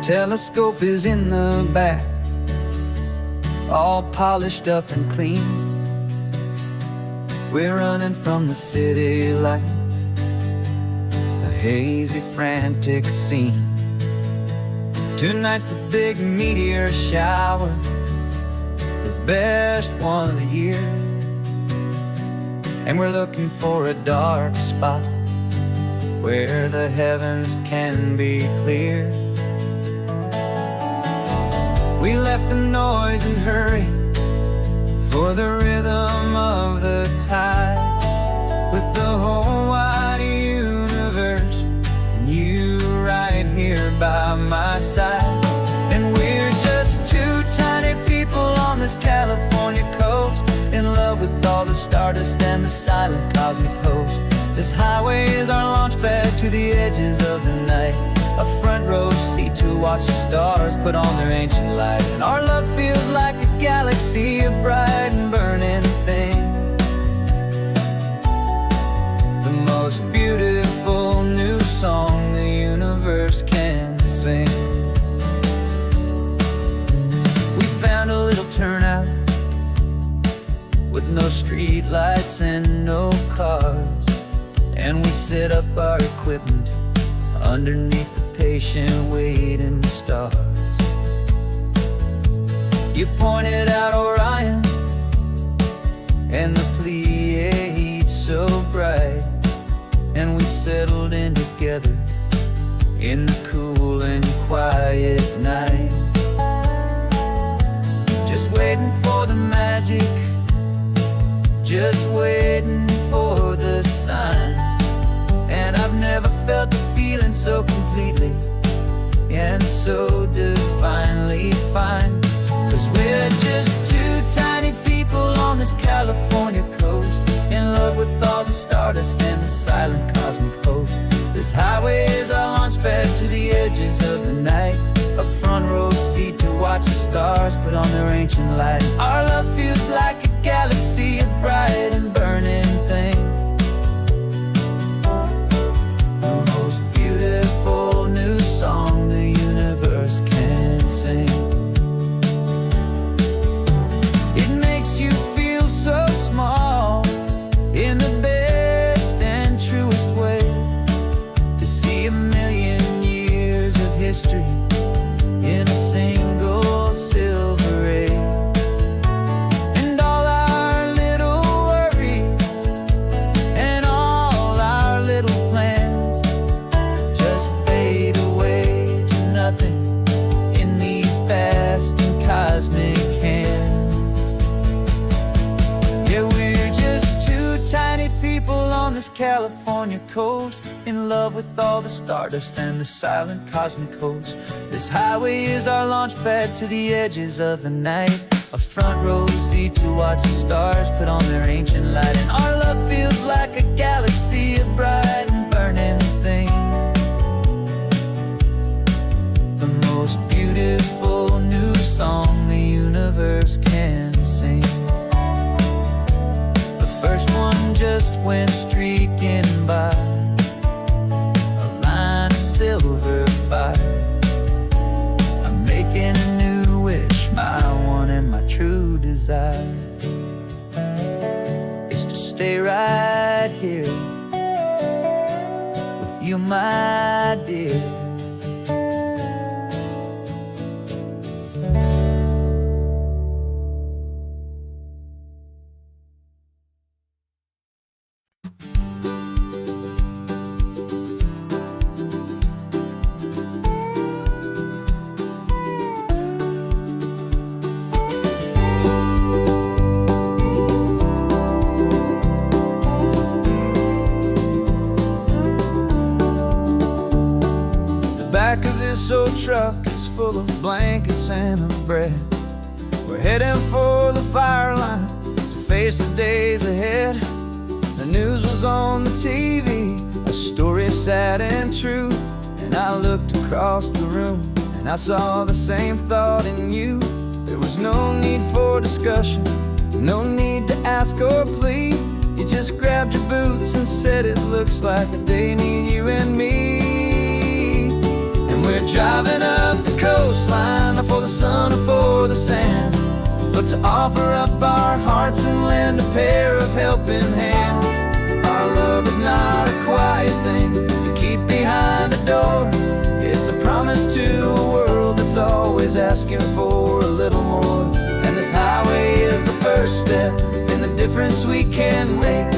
Telescope is in the back, all polished up and clean. We're running from the city lights, a hazy, frantic scene. Tonight's the big meteor shower, the best one of the year. And we're looking for a dark spot where the heavens can be clear. We left the noise and hurry for the rhythm of the tide, with the whole wide universe and you right here by my side. And we're just two tiny people on this California coast, in love with all the stardust and the silent cosmic host. This highway is our launch pad to the edges of the night, a front row seat to watch the stars put on their ancient light. And our love feels like a galaxy, a bright and burning thing, the most beautiful new song the universe can sing. We found a little turnout with no street lights and no cars, and we set up our equipment underneath the patient waiting stars. You pointed out Orion and the Pleiades so bright, and we settled in together in the cool and quiet night, just waiting for the magic, just waiting for the sign. And I've never felt the feeling so completely and so divinely fine, 'cause we're just two tiny people on this California coast, in love with all the stardust and the silent cosmic host. This highway is our launch pad to the edges of the night, a front row seat to watch the stars put on their ancient light. Our love feels like a galaxy, a bright and burning thing, the most beautiful new song the universe can sing. It makes you feel so small in the best and truest way, to see a million years of history in a single silver ray. And all our little worries and all our little plans just fade away to nothing in these vast and cosmic hands. Yeah, we're just two tiny people on this California coast, in love with all the stardust and the silent cosmic host. This highway is our launch pad to the edges of the night, a front row seat to watch the stars put on their ancient light. And our love feels like a galaxy, a bright and burning thing, the most beautiful new song the universe can sing. The first one just went streaking by, a line of silver fire. I'm making a new wish, my one and my true desire is to stay right here with you, my dear. Back of this old truck is full of blankets and of bread. We're heading for the fire line to face the days ahead. The news was on the TV, a story sad and true, and I looked across the room and I saw the same thought in you. There was no need for discussion, no need to ask or plead. You just grabbed your boots and said it looks like a day need you and me. And we're driving up the offer up our hearts and lend a pair of helping hands. Our love is not a quiet thing to keep behind a door. It's a promise to a world that's always asking for a little more. And this highway is the first step in the difference we can make,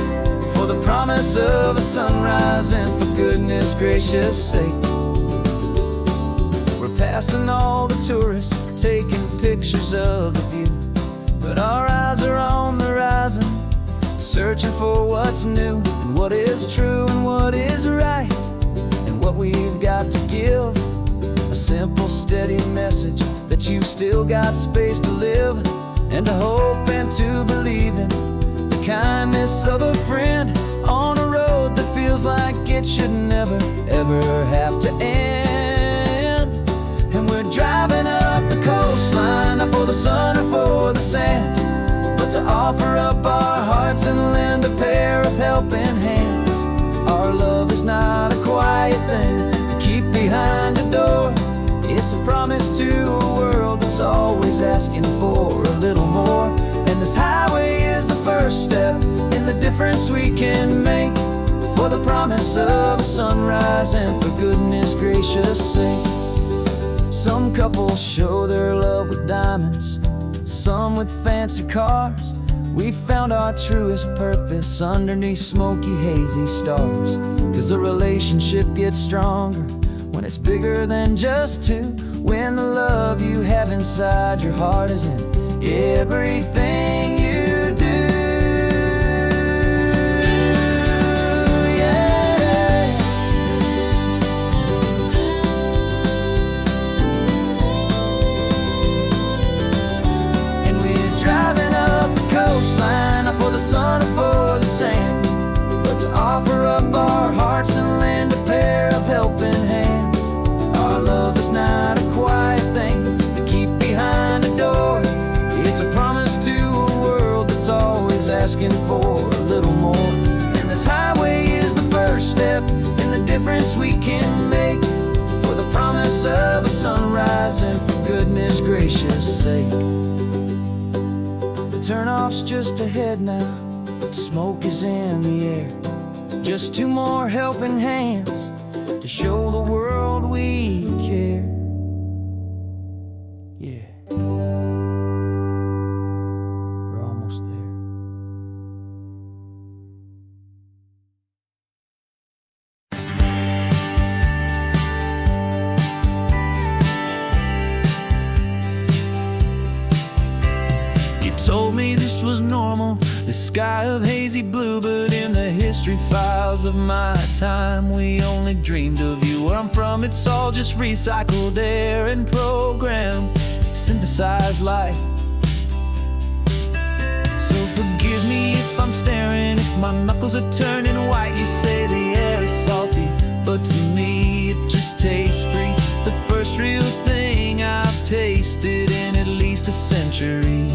for the promise of a sunrise and for goodness gracious sake. We're passing all the tourists, taking pictures of the view, but our eyes are on the horizon, searching for what's new and what is true and what is right, and what we've got to give. A simple, steady message that you've still got space to live, and to hope and to believe in the kindness of a friend on a road that feels like it should never, ever have to end. And we're driving up the coastline, not for the sun or for the sand, but to offer up our hearts and lend a pair of helping hands. Our love is not a quiet thing to keep behind a door. It's a promise to a world that's always asking for a little more. And this highway is the first step in the difference we can make, for the promise of a sunrise and for goodness gracious sake. Some couples show their love with diamonds, some with fancy cars. We found our truest purpose underneath smoky, hazy stars. 'Cause a relationship gets stronger when it's bigger than just two, when the love you have inside your heart is in everything you do. Yeah. And we're driving up the coastline, not for the sun or for the sand, but to offer up our hearts and lend a pair of helping hands. Our love is not a quiet thing to keep behind a door. It's a promise to a world that's always asking for a little more. And this highway is the first step in the difference we can make, for the promise of a sunrise and for goodness gracious sake. The turnoff's just ahead now, smoke is in the air. Just two more helping hands to show the world we care. Yeah, we're almost there. You told me this was normal, the sky of hazy blue, but in the history files of my time, we only dreamed of you. Where I'm from, it's all just recycled air and programmed, synthesized light. So forgive me if I'm staring, if my knuckles are turning white. You say the air is salty, but to me it just tastes free. The first real thing I've tasted in at least a century.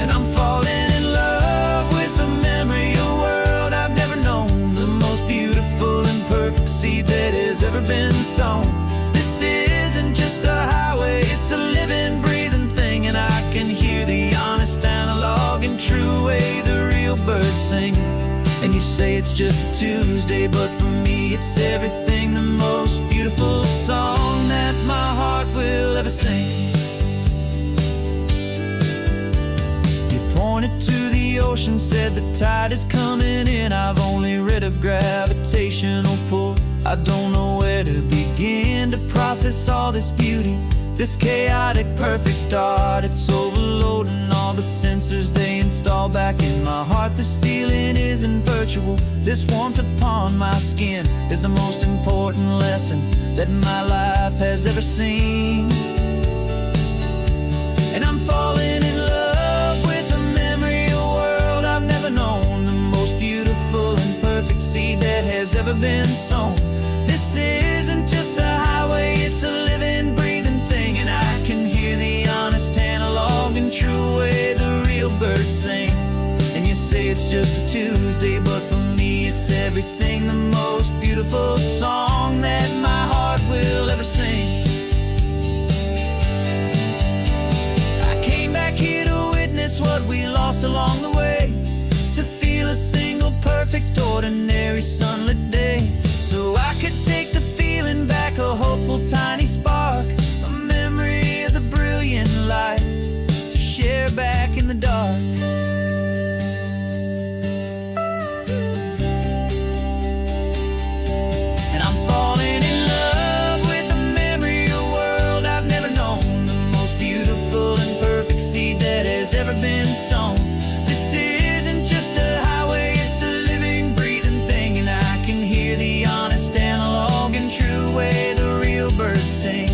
And I'm falling in love with the memory of a world I've never known, the most beautiful and perfect seed that has ever been sown. This isn't just a highway, it's a living, breathing thing, and I can hear the honest, analog, and true way the real birds sing. And you say it's just a Tuesday, but for me it's everything, the most beautiful song that my heart will ever sing. Pointed to the ocean, said the tide is coming in. I've only read of gravitational pull. I don't know where to begin to process all this beauty, this chaotic, perfect art. It's overloading all the sensors they install back in my heart. This feeling isn't virtual, this warmth upon my skin is the most important lesson that my life has ever seen. And I'm falling in love with the memory of a world I've never known, the most beautiful and perfect seed that has ever been sown. This isn't just a highway, it's a living, breathing thing, and I can hear the honest, analog, and true way the real birds sing. And you say it's just a Tuesday, but for me it's everything, the most beautiful song that my heart will ever sing. I ordinary sunlit day, so I could take the feeling back, a hopeful tiny spark, a memory of the brilliant light to share back in the dark. And I'm falling in love with the memory of a world I've never known, the most beautiful and perfect seed that has ever been sown. This isn't just a highway, it's a living, breathing thing, and I can hear the honest analog and true way the real birds sing.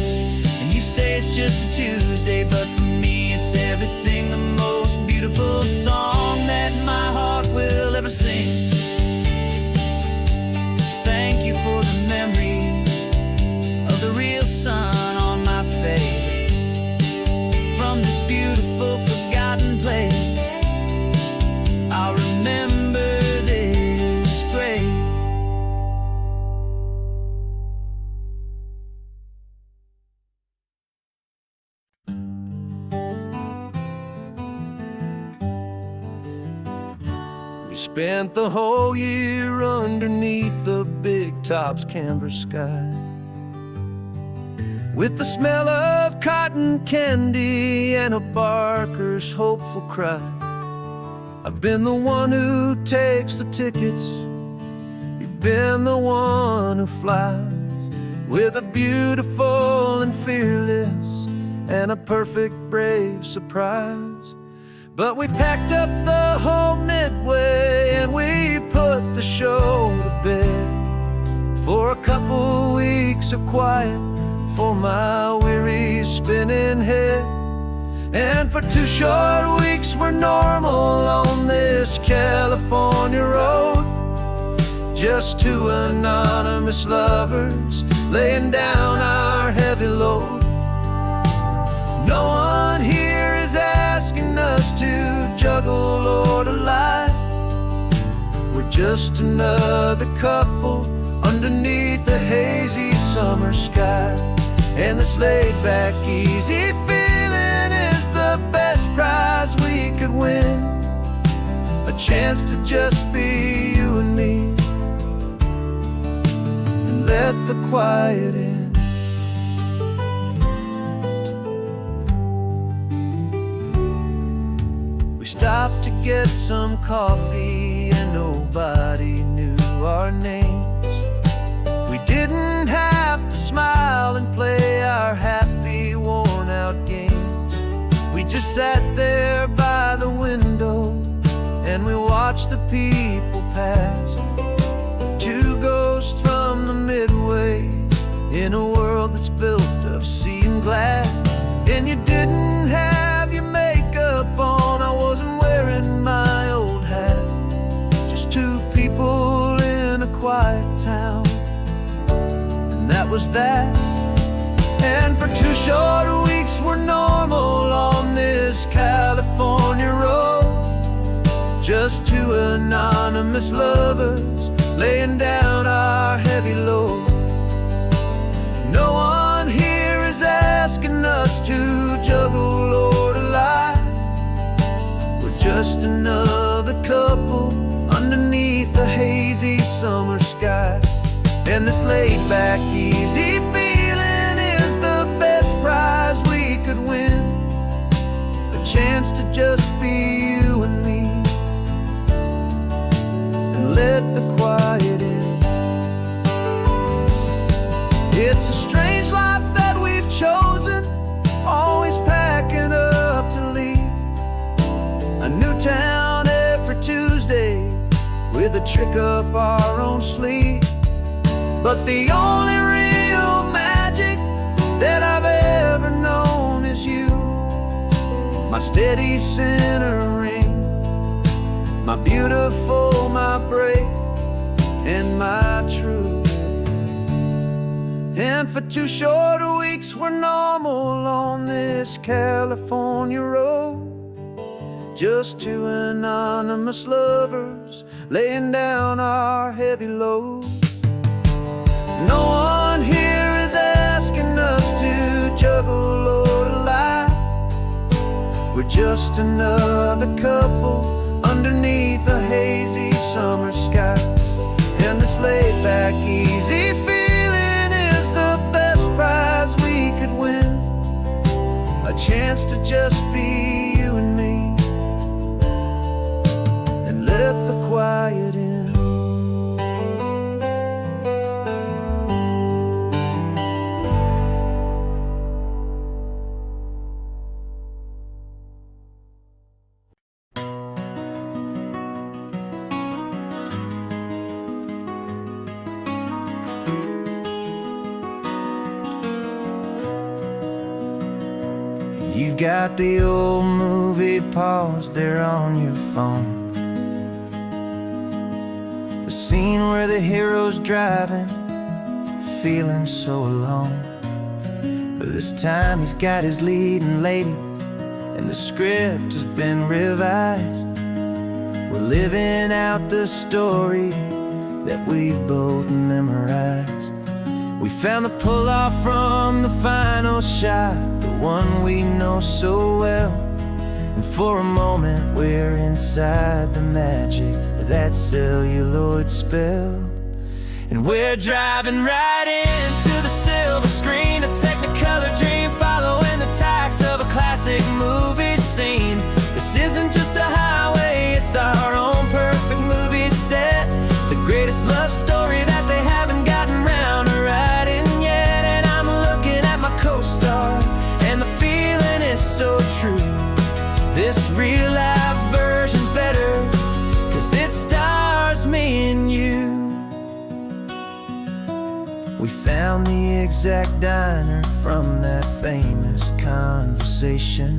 And you say it's just a Tuesday, but for me it's everything, the most beautiful song that my heart will ever sing. Thank you for the memory of the real sun on my face, from this beautiful forgotten place. I'll remember this grace. We spent the whole year underneath the big top's canvas sky, with the smell of cotton candy and a barker's hopeful cry. I've been the one who takes the tickets, you've been the one who flies, with a beautiful and fearless and a perfect brave surprise. But we packed up the whole Midway and we put the show to bed, for a couple weeks of quiet for my weary spinning head. And for 2 short weeks we're normal on this California road, just 2 anonymous lovers laying down our heavy load. No one here is asking us to juggle or to lie, we're just another couple underneath the hazy summer sky. And this laid-back, easy feeling is the best prize we could win, a chance to just be you and me, and let the quiet in. We stopped to get some coffee and nobody knew our names. We didn't have to smile and play our happy, worn-out games. We just sat there by the window and we watched the people pass, 2 ghosts from the Midway in a world that's built of sea and glass. And you didn't have your makeup on, I wasn't wearing my old hat, just 2 people in a quiet town, and that was that. And for 2 short weeks we're normal on this California road, just 2 anonymous lovers laying down our heavy load. No one here is asking us to juggle or to lie, we're just another couple underneath the hazy summer sky. And this laid-back, easy feeling is the best prize we could win, a chance to just be you and me, and let the quiet in. It's a strange life that we've chosen, always packing up to leave, a new town every Tuesday with a trick up our own sleeve. But the only real magic that I've ever known is you, my steady centering, my beautiful, my brave, and my true. And for 2 short weeks we're normal on this California road, just 2 anonymous lovers laying down our heavy load. No one here is asking us to juggle or to lie, we're just another couple underneath a hazy summer sky. this laid back, easy feeling is the best prize we could win. A chance to just be you and me, and let the quiet in. You've got the old movie paused there on your phone, the scene where the hero's driving, feeling so alone. But this time he's got his leading lady, and the script has been revised. We're living out the story that we've both memorized. We found the pull-off from the final shot, the one we know so well. And for a moment we're inside the magic of that celluloid spell. And we're driving right into the silver screen, a technicolor dream, following the tacks of a classic movie scene. This isn't just a highway, it's our own perfect movie set, the greatest love story that they haven't gotten round to writing yet. And I'm looking at my co-star, and the feeling is so true. This real life version's better, 'cause it stars me and you. We found the exact diner from that famous conversation,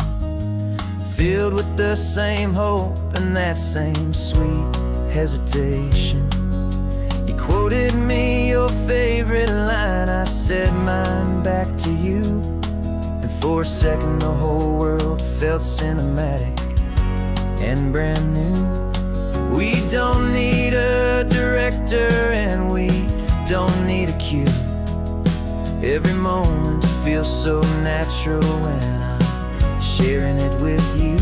filled with the same hope and that same sweet hesitation. You quoted me your favorite line, I said mine back to you. And for a second the whole world felt cinematic and brand new. We don't need a director and we don't need a cue. Every moment feels so natural when I'm sharing it with you.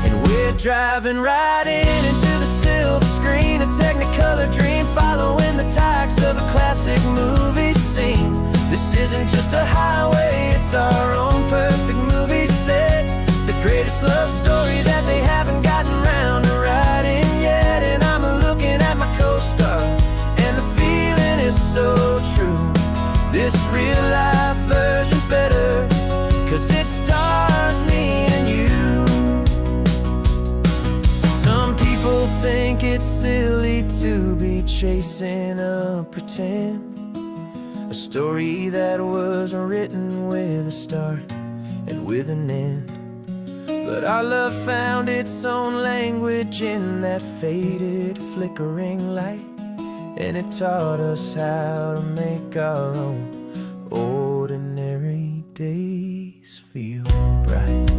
And we're driving right into the silver screen, a technicolor dream, following the tacks of a classic movie scene. This isn't just a highway, it's our own perfect movie set, the greatest love story that they haven't gotten round to writing yet. And I'm looking at my co-star, and the feeling is so true. This real life version's better, 'cause it stars me and you. Some people think it's silly to be chasing a pretend, a story that was written with a start and with an end. But our love found its own language in that faded, flickering light, and it taught us how to make our own ordinary days feel bright.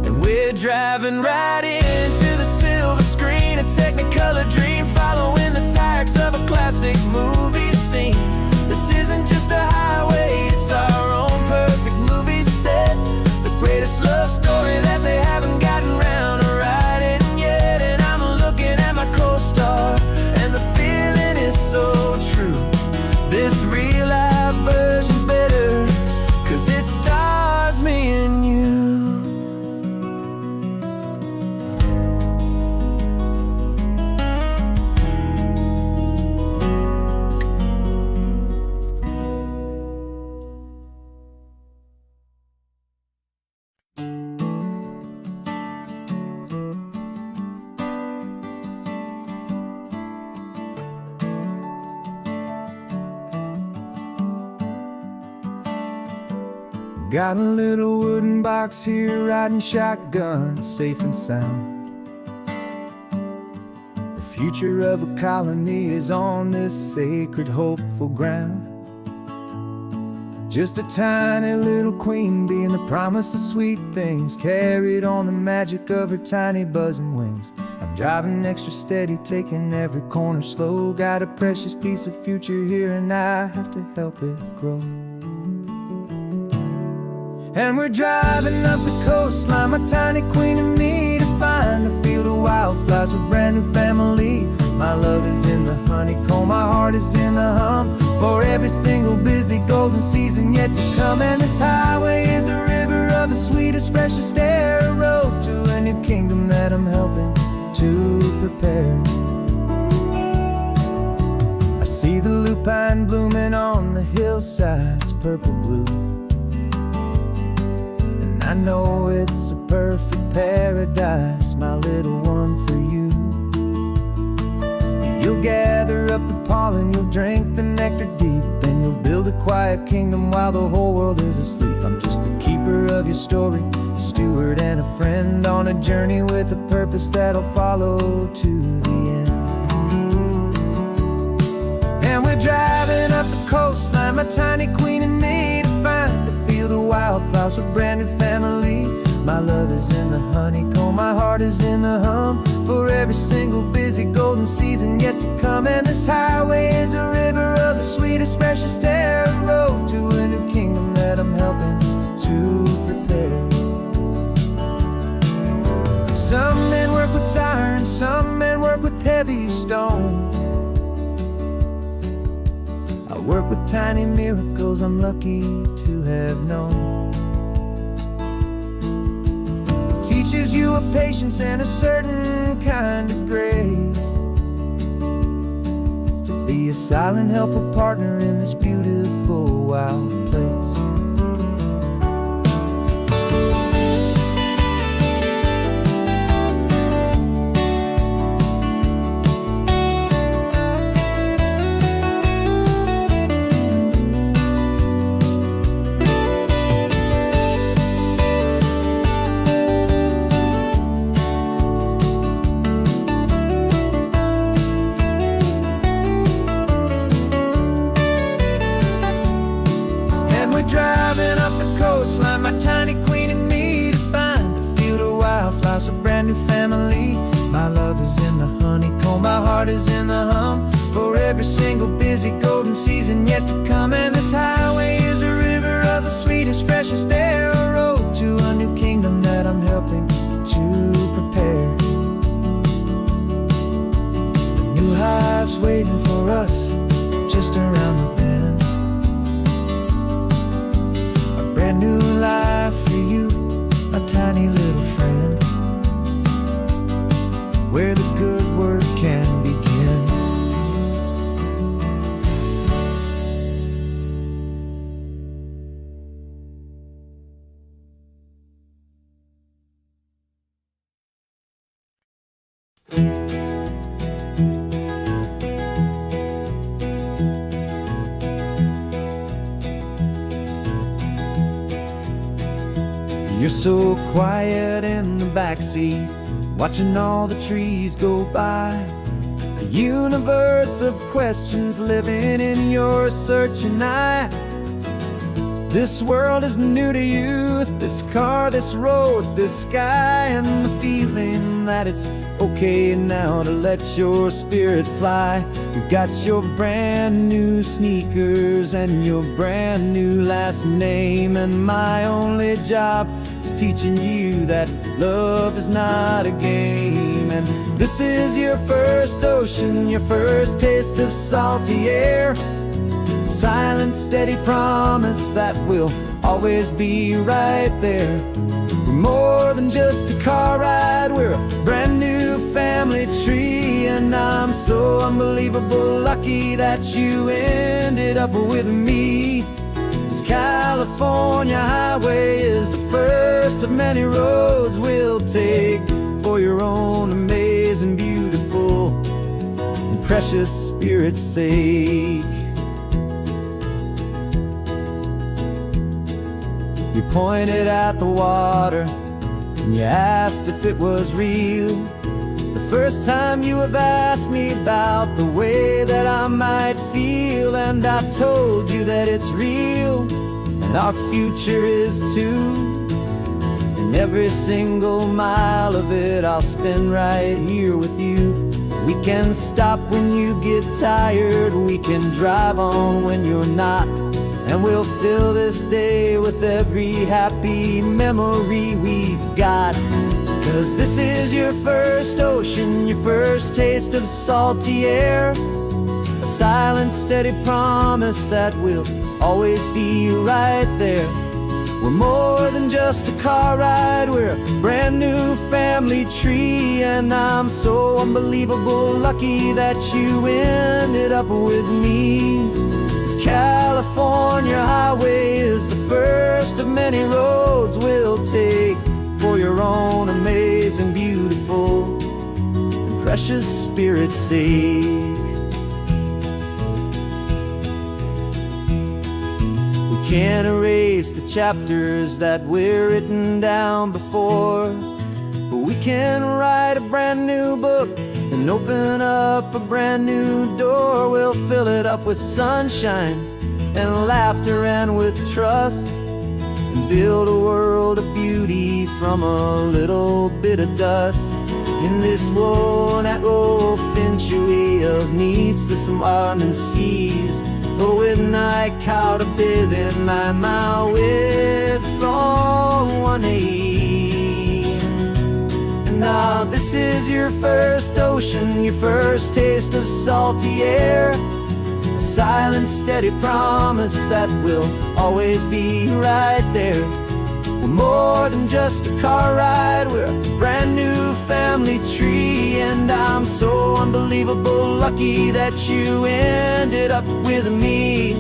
And we're driving right into the silver screen, a technicolor dream, following the tacks of a classic movie scene. This isn't just a highway, it's our own perfect movie set, the greatest love story that they haven't gotten round to writing yet. And I'm looking at my co-star, and the feeling is so true. This real life version's better, 'cause it stars me and you. Got a little wooden box here, riding shotgun, safe and sound. The future of a colony is on this sacred, hopeful ground. Just a tiny little queen bee, and the promise of sweet things carried on the magic of her tiny buzzing wings. I'm driving extra steady, taking every corner slow. Got a precious piece of future here, and I have to help it grow. And we're driving up the coastline, my tiny queen and me, to find a field of wildflowers with brand new family. My love is in the honeycomb, my heart is in the hum, for every single busy golden season yet to come. And this highway is a river of the sweetest, freshest air, a road to a new kingdom that I'm helping to prepare. I see the lupine blooming on the hillsides, purple blue, and I know it's a perfect paradise, my little one, for you. You'll gather up the pollen, you'll drink the nectar deep, and you'll build a quiet kingdom while the whole world is asleep. I'm just the keeper of your story, a steward and a friend, on a journey with a purpose that'll follow to the end. And we're driving up the coastline, my tiny queen and me, to find a field of wildflowers with brand new family. My love is in the honeycomb, my heart is in the hum, for every single busy golden season yet to come. And this highway is a river of the sweetest, freshest air, a road to a new kingdom that I'm helping to prepare. Some men work with iron, some men work with heavy stone. I work with tiny miracles I'm lucky to have known. Teaches you a patience and a certain kind of grace, to be a silent helper partner in this beautiful wild place. Driving up the coastline, my tiny queen and me, to find a field of wildflowers, a brand new family. My love is in the honeycomb, my heart is in the hum, for every single busy golden season yet to come. And this highway is a river of the sweetest, freshest air, a road to a new kingdom that I'm helping to prepare. The new hive's waiting for us just around the bend. Brand new life for you, my tiny little friend, where the good work can begin. You're so quiet in the backseat, watching all the trees go by. A universe of questions living in your searching eye. This world is new to you, this car, this road, this sky, and the feeling that it's okay now to let your spirit fly. You've got your brand new sneakers and your brand new last name, and my only job is teaching you that love is not a game. And this is your first ocean, your first taste of salty air, silent, steady promise that we'll always be right there. We're more than just a car ride, we're a brand new family tree, and I'm so unbelievable lucky that you ended up with me. This California highway is the first of many roads we'll take for your own amazing, beautiful, and precious spirit's sake. You pointed at the water and you asked if it was real. The first time you have asked me about the way that I might feel, and I told you that it's real and our future is too. And every single mile of it I'll spend right here with you. We can stop when you get tired, we can drive on when you're not, and we'll fill this day with every happy memory we've got. 'Cause this is your first ocean, your first taste of salty air, a silent, steady promise that we'll always be right there. We're more than just a car ride, we're a brand new family tree. And I'm so unbelievable lucky that you ended up with me. This California highway is the first of many roads we'll take for your own amazing, beautiful, and precious spirit's sake. Can't erase the chapters that we're written down before, but we can write a brand new book and open up a brand new door. We'll fill it up with sunshine and laughter and with trust, and build a world of beauty from a little bit of dust. In this world century of needs the surrounding seas, but with night caught a bit in my mouth with from 180. And now this is your first ocean, your first taste of salty air, a silent, steady promise that we'll always be right there. We're more than just a car ride, we're a brand new family tree. And I'm so unbelievable lucky that you ended up with me.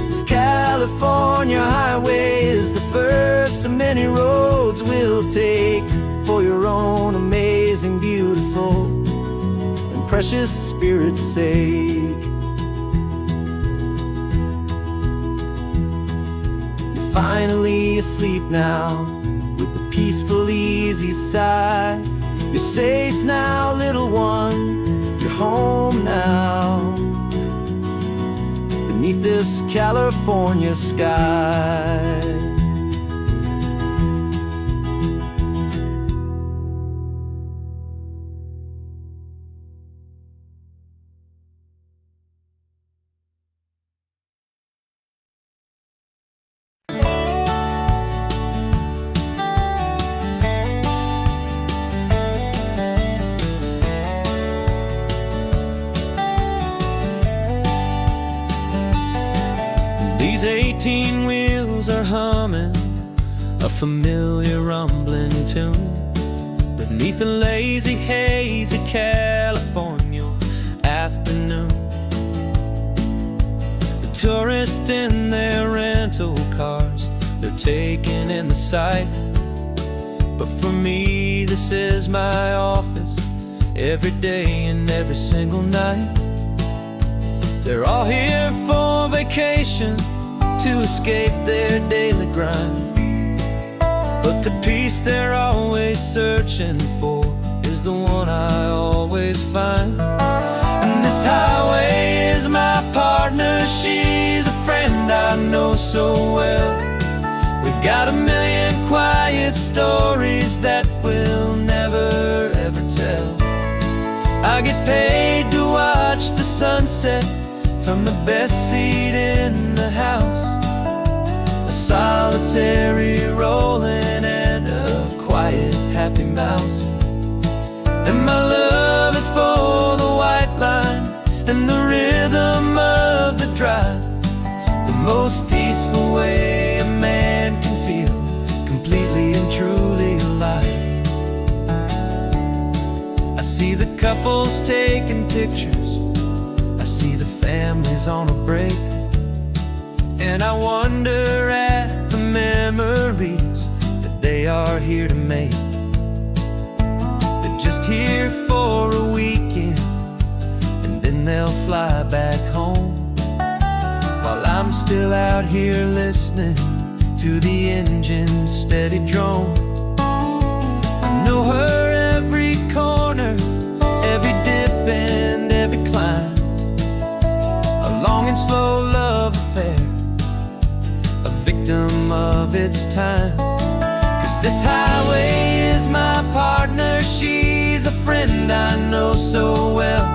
This California highway is the first of many roads we'll take for your own amazing, beautiful, and precious spirit's sake. Finally asleep now, with a peaceful, easy sigh. You're safe now, little one, you're home now, beneath this California sky. These 18 wheels are humming a familiar rumbling tune beneath a lazy, hazy California afternoon. The tourists in their rental cars, they're taking in the sight. But for me, this is my office, every day and every single night. They're all here for vacation, to escape their daily grind. But the peace they're always searching for is the one I always find. And this highway is my partner, she's a friend I know so well. We've got a million quiet stories that we'll never ever tell. I get paid to watch the sunset from the best seat in the house, a solitary rolling and a quiet, happy mouse. And my love is for the white line and the rhythm of the drive, the most peaceful way a man can feel completely and truly alive. I see the couples taking pictures, I see the families on a break, and I wonder at the memories that they are here to make. They're just here for a weekend, and then they'll fly back home, while I'm still out here listening to the engine's steady drone. I know her every corner, every dip and every climb, a long and slow love affair, a victim of its time. 'Cause this highway is my partner, she's a friend I know so well.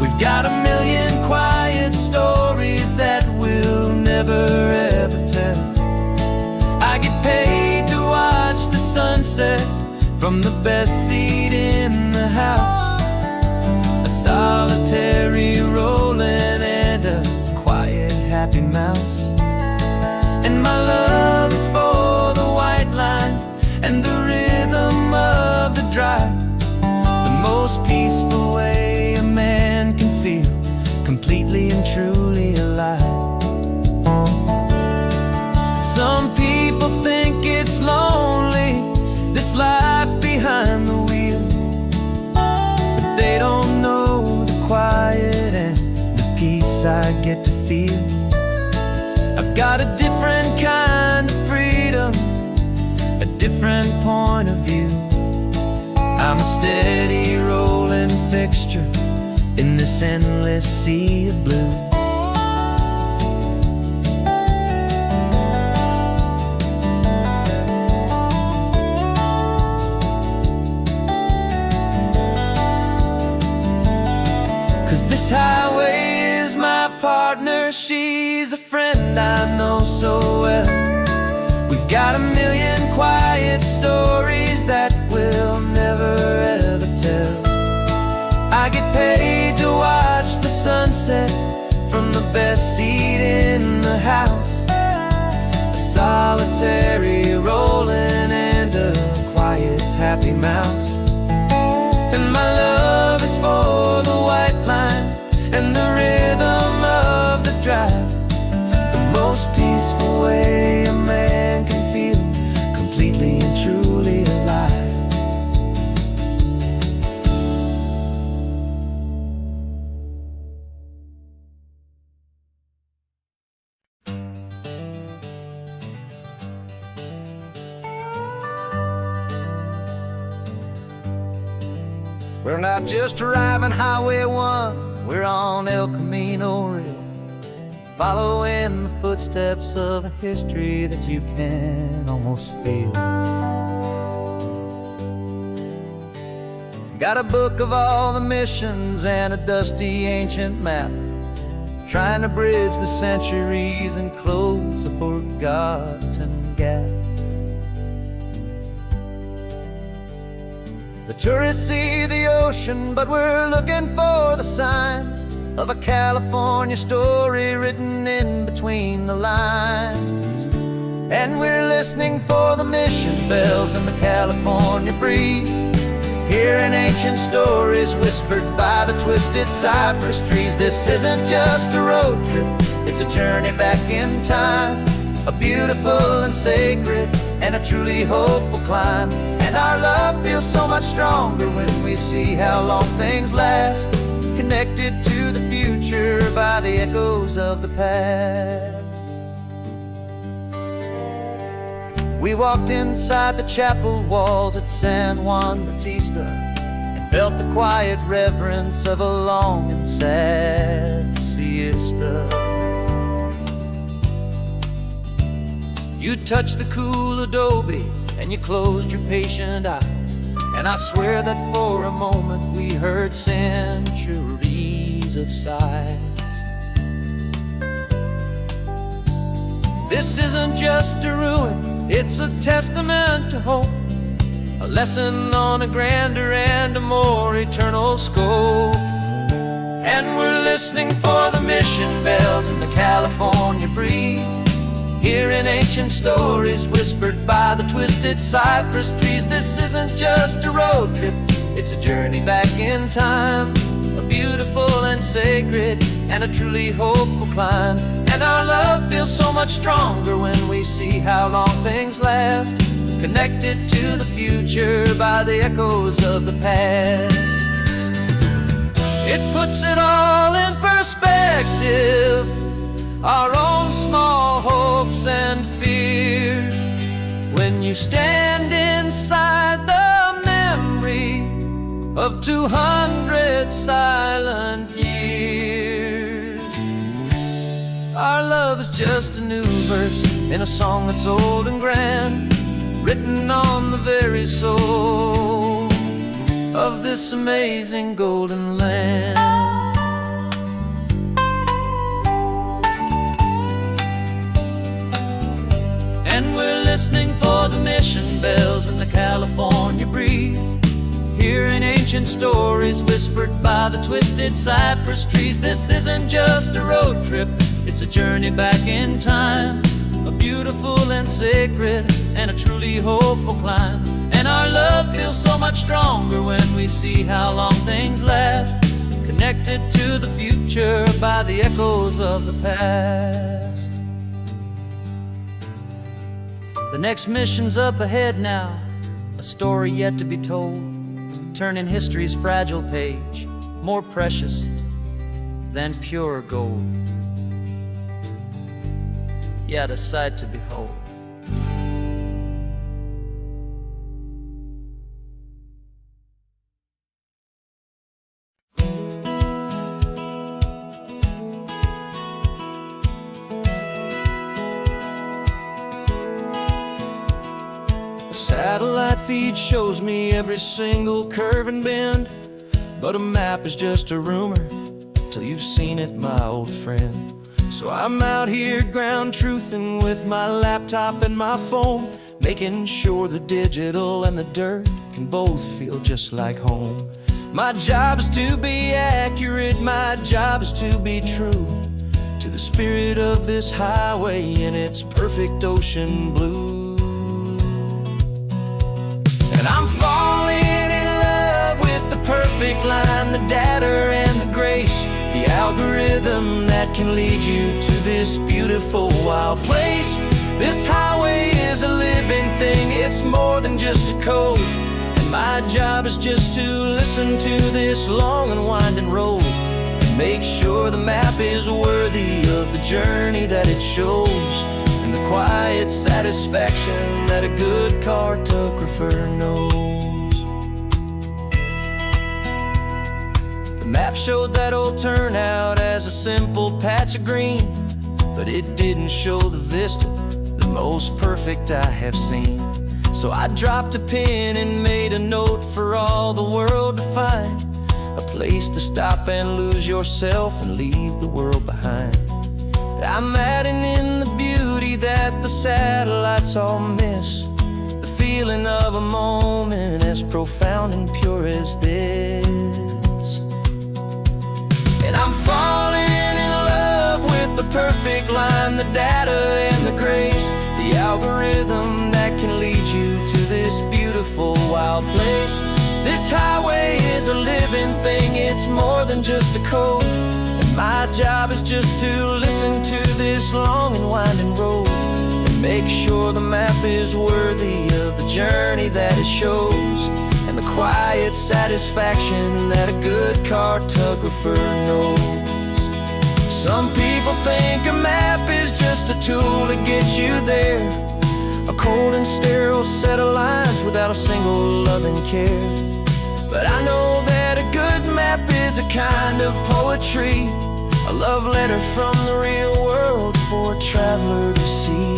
We've got a million quiet stories that we'll never from the best seat in the house. A solitary rolling and a quiet happy mouse. And my love is for the white line and the rhythm of the drive, the most peaceful way a man can feel completely and truly alive. Some people think it's lonely, this life behind the wheel, but they don't know the quiet and the peace I get to feel. I've got a different kind of freedom, a different point of view. I'm a steady rolling fixture in this endless sea of blue. Cause this highway is my partner, she's a friend I know so well. We've got a million quiet stories that we'll never ever tell. I get paid to watch the sunset from the best seat in the house. A solitary rolling and a quiet happy mouse. And my love is for the white line and the rhythm of the drive, the most peaceful way a man can feel completely and truly alive. We're not just driving Highway 1, we're on El Camino Real, following the footsteps of a history that you can almost feel. Got a book of all the missions and a dusty ancient map, trying to bridge the centuries and close a forgotten gap. The tourists see the ocean, but we're looking for the signs of a California story written in between the lines. And we're listening for the mission bells and the California breeze, hearing ancient stories whispered by the twisted cypress trees. This isn't just a road trip, it's a journey back in time, a beautiful and sacred and a truly hopeful climb. And our love feels so much stronger when we see how long things last, connected to the future by the echoes of the past. We walked inside the chapel walls at San Juan Bautista and felt the quiet reverence of a long and sad siesta. You touched the cool adobe and you closed your patient eyes, and I swear that for a moment we heard centuries of sighs. This isn't just a ruin, it's a testament to hope, a lesson on a grander and a more eternal scope. And we're listening for the mission bells and the California breeze, hearing ancient stories whispered by the twisted cypress trees. This isn't just a road trip, it's a journey back in time, a beautiful and sacred and a truly hopeful climb. And our love feels so much stronger when we see how long things last, connected to the future by the echoes of the past. It puts it all in perspective, our own small hopes and fears, when you stand inside the memory of 200 silent years. Our love is just a new verse in a song that's old and grand, written on the very soul of this amazing golden land. And we're listening for the mission bells and the California breeze, hearing ancient stories whispered by the twisted cypress trees. This isn't just a road trip, it's a journey back in time, a beautiful and sacred and a truly hopeful climb. And our love feels so much stronger when we see how long things last, connected to the future by the echoes of the past. The next mission's up ahead now, a story yet to be told, turning history's fragile page more precious than pure gold. Yet a sight to behold. Satellite feed shows me every single curve and bend, but a map is just a rumor till you've seen it, my old friend. So I'm out here ground truthing with my laptop and my phone, making sure the digital and the dirt can both feel just like home. My job is to be accurate, my job is to be true to the spirit of this highway in its perfect ocean blue. And I'm falling in love with the perfect line, the data and the grace, the algorithm that can lead you to this beautiful wild place. This highway is a living thing, it's more than just a code. And my job is just to listen to this long and winding road and make sure the map is worthy of the journey that it shows, and the quiet satisfaction that a good cartographer knows. The map showed that old turnout as a simple patch of green, but it didn't show the vista, the most perfect I have seen. So I dropped a pin and made a note for all the world to find, a place to stop and lose yourself and leave the world behind. I'm adding in the beauty that the satellites all miss, the feeling of a moment as profound and pure as this. And I'm falling in love with the perfect line, the data and the grace, the algorithm that can lead you to this beautiful wild place. This highway is a living thing, it's more than just a code. My job is just to listen to this long and winding road and make sure the map is worthy of the journey that it shows, and the quiet satisfaction that a good cartographer knows. Some people think a map is just a tool to get you there, a cold and sterile set of lines without a single loving care. But I know that a good map is a kind of poetry, a love letter from the real world for a traveler to see.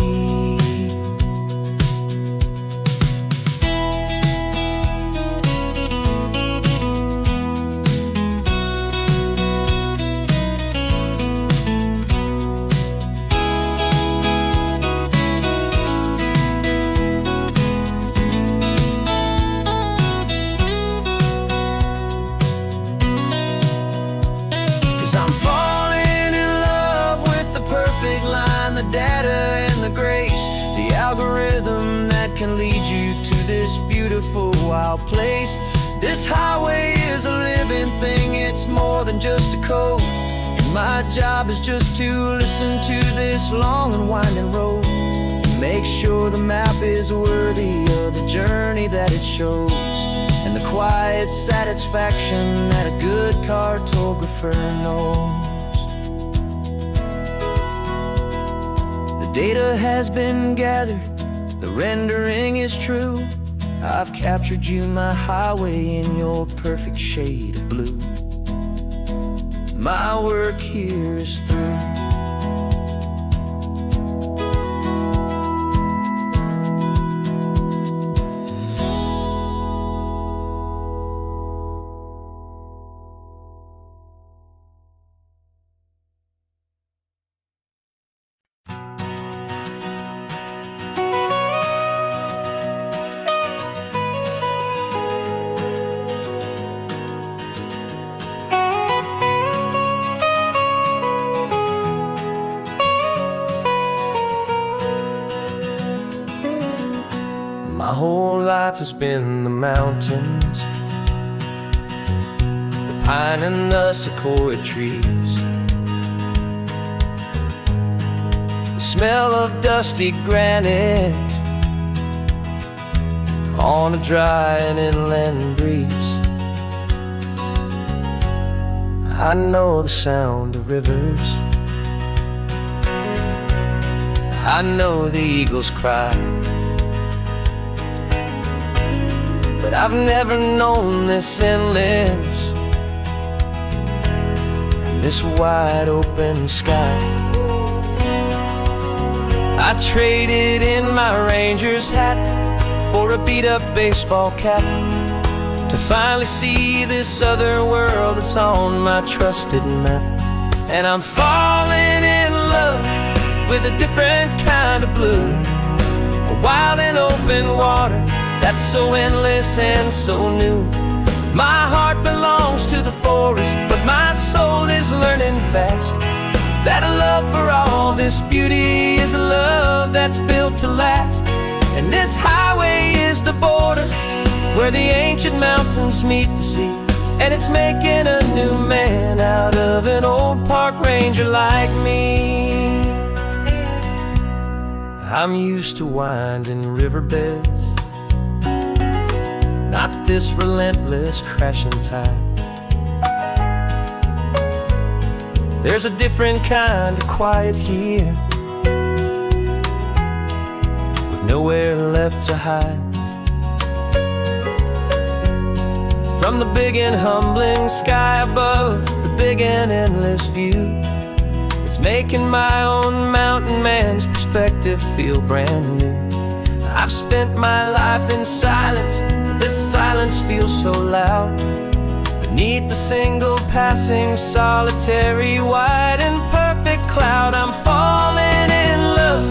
'Cause I'm falling in love with the perfect line, the data and the grace, the algorithm that can lead you to this beautiful wild place. This highway is a living thing, it's more than just a code. And my job is just to listen to this long and winding road and make sure the map is worthy of the journey that it shows, and the quiet satisfaction that a good cartographer knows. The data has been gathered, the rendering is true. I've captured you, my highway, in your perfect shade of blue. My work here is through. in the mountains, the pine and the sequoia trees, the smell of dusty granite on a dry and inland breeze. I know the sound of rivers, I know the eagles cry, but I've never known this endless and this wide open sky. I traded in my ranger's hat for a beat-up baseball cap to finally see this other world that's on my trusted map. And I'm falling in love with a different kind of blue, a wild and open water that's so endless and so new. My heart belongs to the forest, but my soul is learning fast that a love for all this beauty is a love that's built to last. And this highway is the border where the ancient mountains meet the sea, and it's making a new man out of an old park ranger like me. I'm used to winding riverbeds, not this relentless crashing tide. There's a different kind of quiet here, with nowhere left to hide. From the big and humbling sky above, the big and endless view, it's making my own mountain man's perspective feel brand new. I've spent my life in silence, but this silence feels so loud. Beneath the single passing solitary white and perfect cloud, I'm falling in love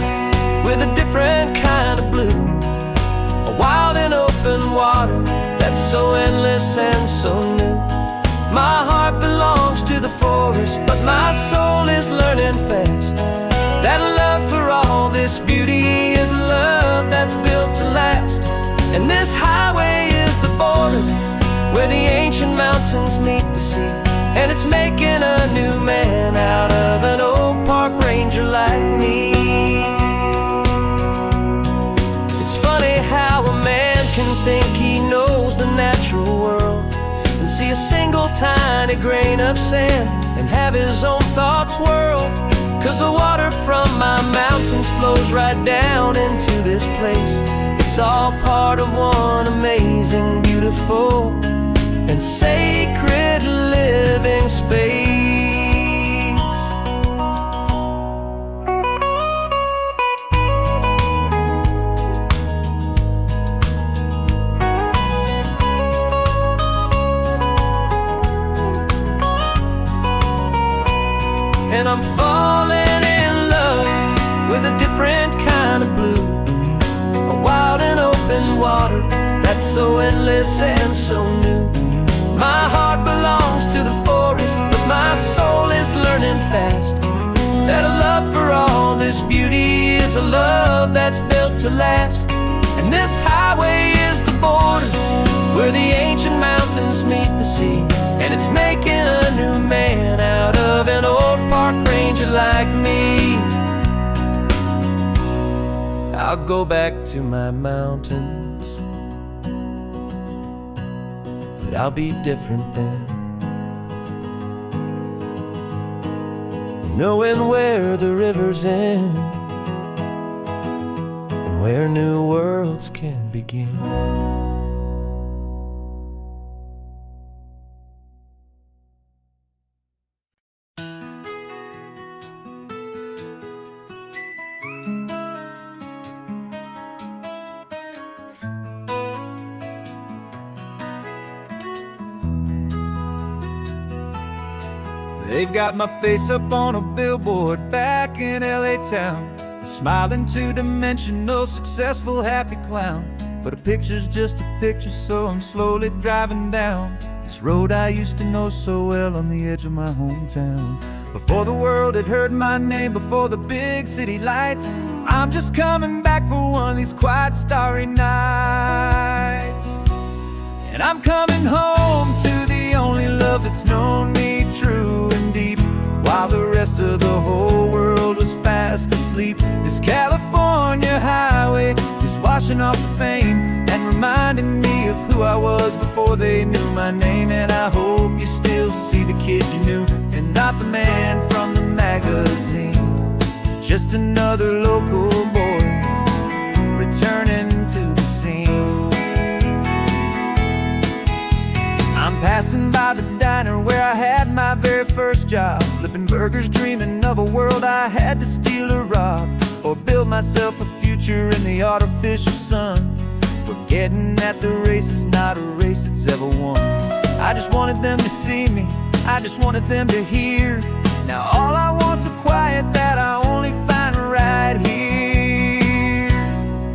with a different kind of blue, a wild and open water that's so endless and so new. My heart belongs to the forest, but my soul is learning fast that a love for all this beauty is a love that's built to last. And this highway is the border where the ancient mountains meet the sea, and it's making a new man out of an old park ranger like me. It's funny how a man can think he knows the natural world and see a single tiny grain of sand and have his own thoughts whirl. 'Cause the water from my mountains flows right down into this place. It's all part of one amazing, beautiful, and sacred living space. And I'm falling in love with a different kind of blue, a wild and open water that's so endless and so new. My heart belongs to the forest, but my soul is learning fast that a love for all this beauty is a love that's built to last. And this highway is the border where the ancient mountains meet the sea, and it's making a new man out of an old park ranger like me. I'll go back to my mountains, but I'll be different then, knowing where the rivers end and where new worlds can begin. They've got my face up on a billboard back in LA town, a smiling two-dimensional, successful, happy clown. But a picture's just a picture, so I'm slowly driving down this road I used to know so well on the edge of my hometown. Before the world had heard my name, before the big city lights, I'm just coming back for one of these quiet, starry nights. And I'm coming home to the only love that's known me true and deep, while the rest of the whole world was fast asleep. This California highway is washing off the fame and reminding me of who I was before they knew my name. And I hope you still see the kid you knew, and not the man from the magazine. Just another local boy returning to the scene. I'm passing by the diner where I had my very first job, flipping burgers, dreaming of a world I had to steal or rob, or build myself a future in the artificial sun, forgetting that the race is not a race that's ever won. I just wanted them to see me, I just wanted them to hear. Now all I want's a quiet that I only find right here.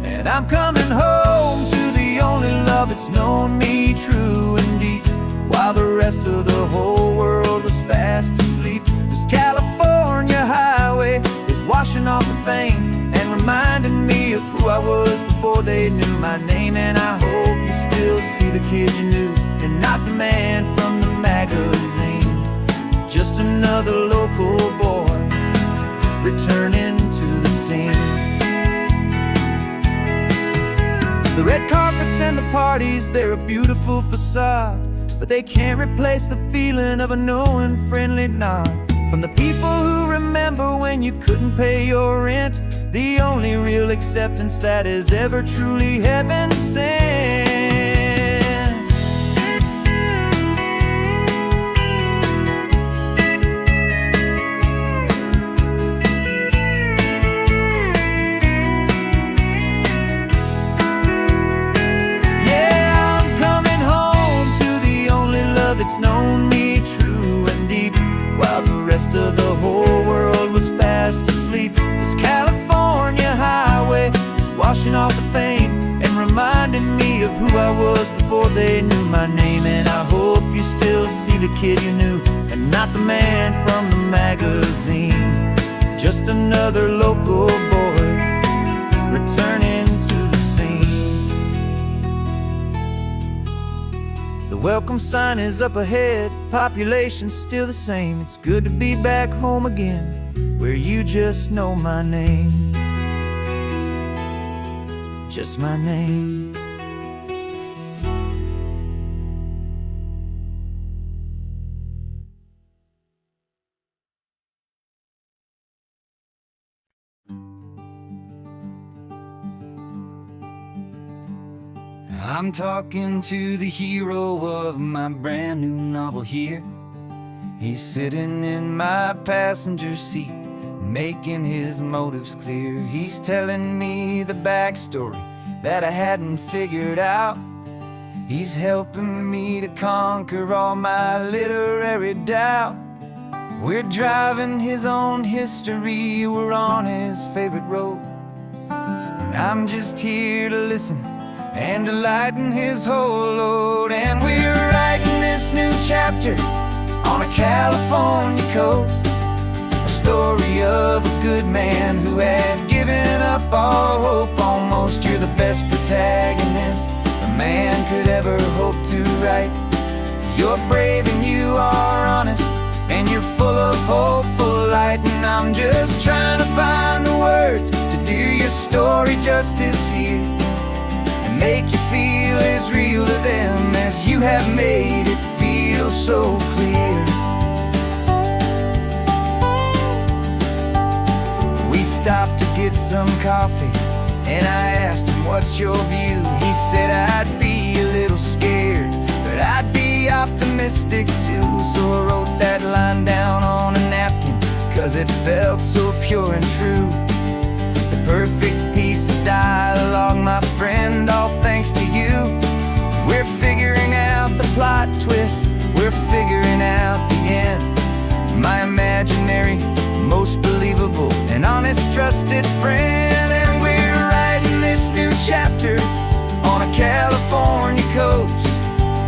And I'm coming home to the only love that's known me true and deep, while the rest of the whole world was fast asleep. This California highway is washing off the fame and reminding me of who I was before they knew my name. And I hope you still see the kid you knew, and not the man from the magazine. Just another local boy returning to the scene. The red carpets and the parties, they're a beautiful facade, but they can't replace the feeling of a knowing friendly nod from the people who remember when you couldn't pay your rent. The only real acceptance that is ever truly heaven sent. It's known me true and deep, while the rest of the whole world was fast asleep. This California highway is washing off the fame and reminding me of who I was before they knew my name. And I hope you still see the kid you knew, and not the man from the magazine. Just another local boy returning to the scene. The welcome sign is up ahead, population's still the same. It's good to be back home again, where you just know my name. Just my name. I'm talking to the hero of my brand new novel here. He's sitting in my passenger seat, making his motives clear. He's telling me the backstory that I hadn't figured out. He's helping me to conquer all my literary doubt. We're driving his own history, we're on his favorite road, and I'm just here to listen and to lighten his whole load. And we're writing this new chapter on a California coast, a story of a good man who had given up all hope almost. You're the best protagonist a man could ever hope to write. You're brave and you are honest, and you're full of hopeful light. And I'm just trying to find the words to do your story justice here, make you feel as real to them as you have made it feel so clear. We stopped to get some coffee, and I asked him, what's your view? He said, I'd be a little scared, but I'd be optimistic too. So I wrote that line down on a napkin, 'cause it felt so pure and true. The perfect piece of dialogue, my friend, all thanks to you. We're figuring out the plot twist, we're figuring out the end. My imaginary, most believable and honest trusted friend. And we're writing this new chapter on a California coast,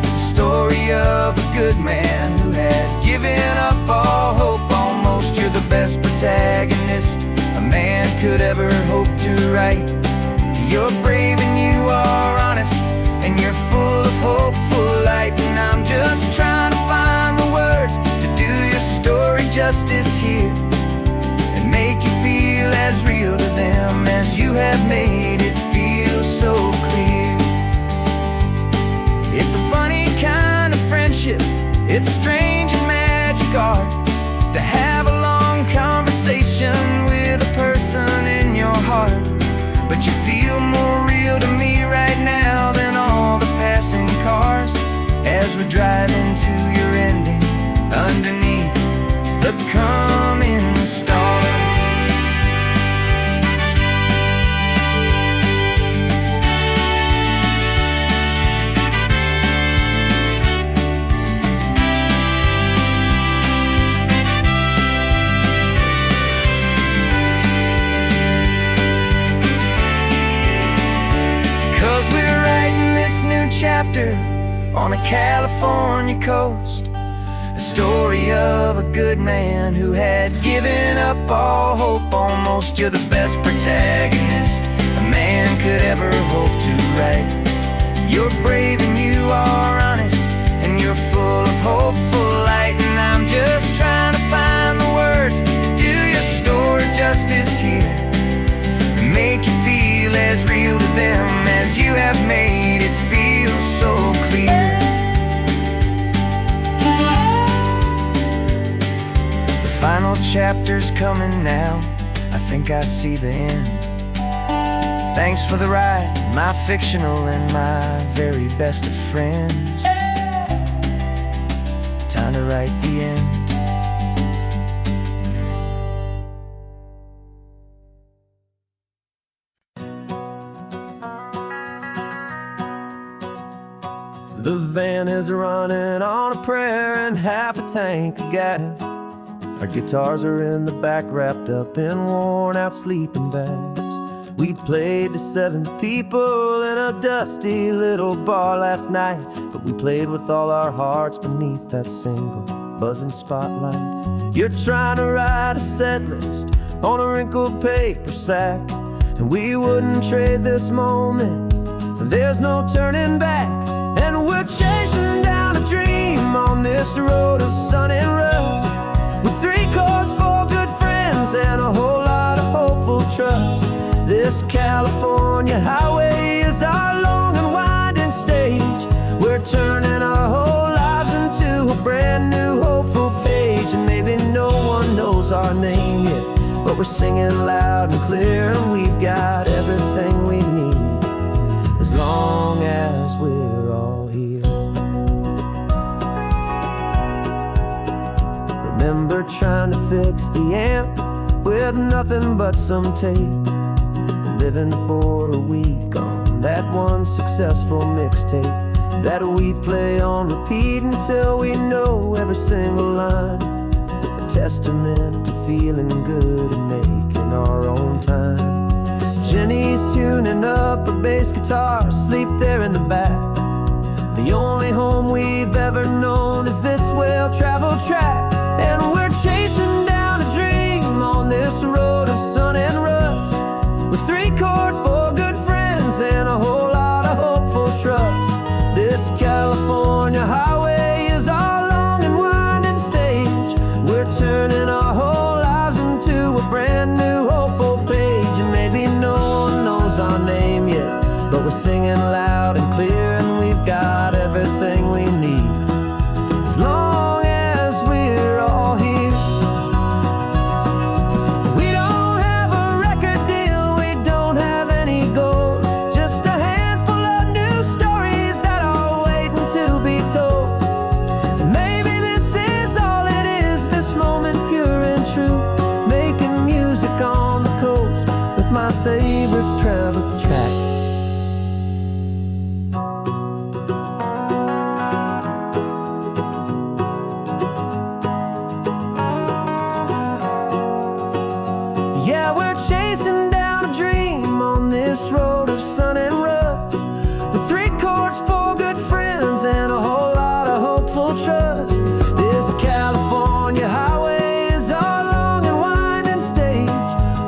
the story of a good man who had given up all hope almost. You're the best protagonist a man could ever hope to write. You're brave and you are honest, and you're full of hopeful as we're driving to your ending underneath the coming stars. 'Cause we're writing this new chapter on a California coast, a story of a good man who had given up all hope almost. You're the best protagonist a man could ever hope to write. You're brave and you are honest, and you're full of hopeful light. And I'm just trying to find the words to do your story justice here, and make you feel as real to them as you have made it feel so clear. The final chapter's coming now, I think I see the end. Thanks for the ride, my fictional and my very best of friends. Time to write the end. The van is running on a prayer and half a tank of gas. Our guitars are in the back, wrapped up in worn-out sleeping bags. We played to 7 people in a dusty little bar last night, but we played with all our hearts beneath that single buzzing spotlight. You're trying to write a set list on a wrinkled paper sack, and we wouldn't trade this moment. There's no turning back, and we're chasing down a dream on this road of sun and rust, with 3 chords, 4 good friends, and a whole lot of hopeful trust. This California highway is our long and winding stage. We're turning our whole lives into a brand new hopeful page. And maybe no one knows our name yet, but we're singing loud and clear, and we've got everything we need, as long as we're all here. Remember trying to fix the amp with nothing but some tape, living for a week on that one successful mixtape that we play on repeat until we know every single line. A testament to feeling good and making our own time. Jenny's tuning up her bass guitar, asleep there in the back. The only home we've ever known is this well-traveled track, and we're chasing down a dream on this road of sun and rust, with 3 chords, 4 good friends, and a whole lot of hopeful trust. This California highway is our long and winding stage. We're turning our whole lives into a brand new hopeful page. And maybe no one knows our name yet, but we're singing loud and clear, and we've got everything we need, as long as we're all here. My favorite travel track. Yeah, we're chasing down a dream on this road of sun and rust, with 3 chords, 4 good friends, and a whole lot of hopeful trust. This California highway is our long and winding stage.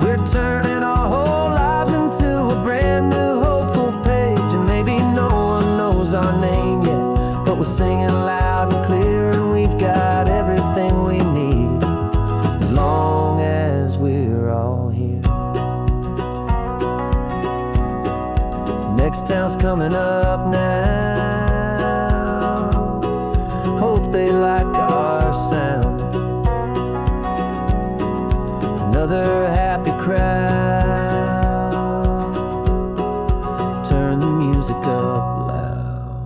We're turning our whole lives into a brand new hopeful page. And maybe no one knows our name yet, but we're singing loud and clear, and we've got everything we need, as long as we're all here. Next town's coming up now, hope they like our sound. Another happy crowd, turn the music up loud.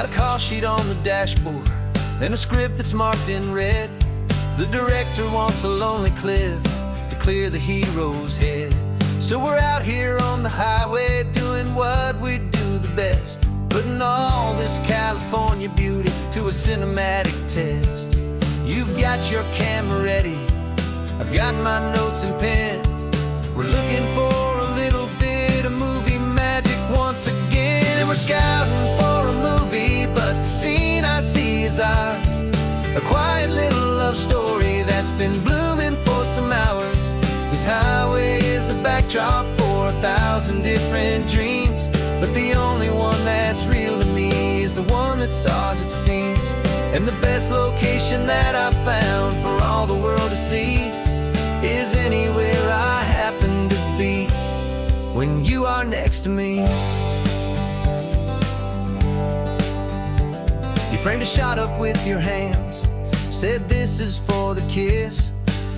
Got a call sheet on the dashboard and a script that's marked in red. The director wants a lonely cliff to clear the hero's head. So we're out here on the highway doing what we do the best, putting all this California beauty to a cinematic test. You've got your camera ready, I've got my notes and pen. We're looking for a little bit of movie magic once again. And we're scouting for a movie, but the scene I see is ours. A quiet little love story that's been blooming for some hours. This highway is the backdrop for 1,000 different dreams, but the only one that's real to me is the one that's ours, it seems. And the best location that I've found for all the world to see is anywhere I happen to be when you are next to me. You framed a shot up with your hands, said this is for the kiss,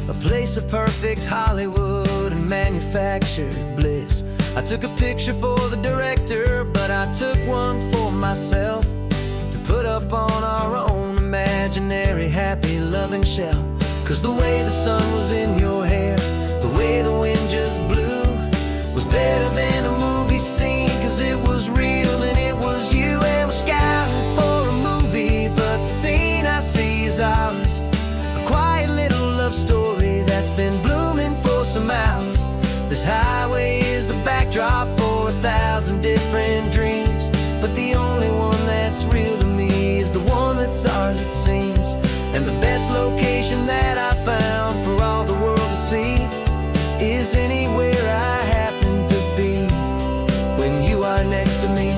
a place of perfect Hollywood and manufactured bliss. I took a picture for the director, but I took one for myself to put up on our own imaginary happy loving shelf. Cause the way the sun was in your hair, the way the wind just blew, was better than a movie scene, cause it was real and it was you. And we're scouting for a movie, but the scene I see is ours. A quiet little love story that's been blooming for some hours. This highway is the backdrop for 1,000 different dreams, but the only one that's real to me is the one that's ours, it seems. And the best location that I found for all the world to see is anywhere I happen to be when you are next to me.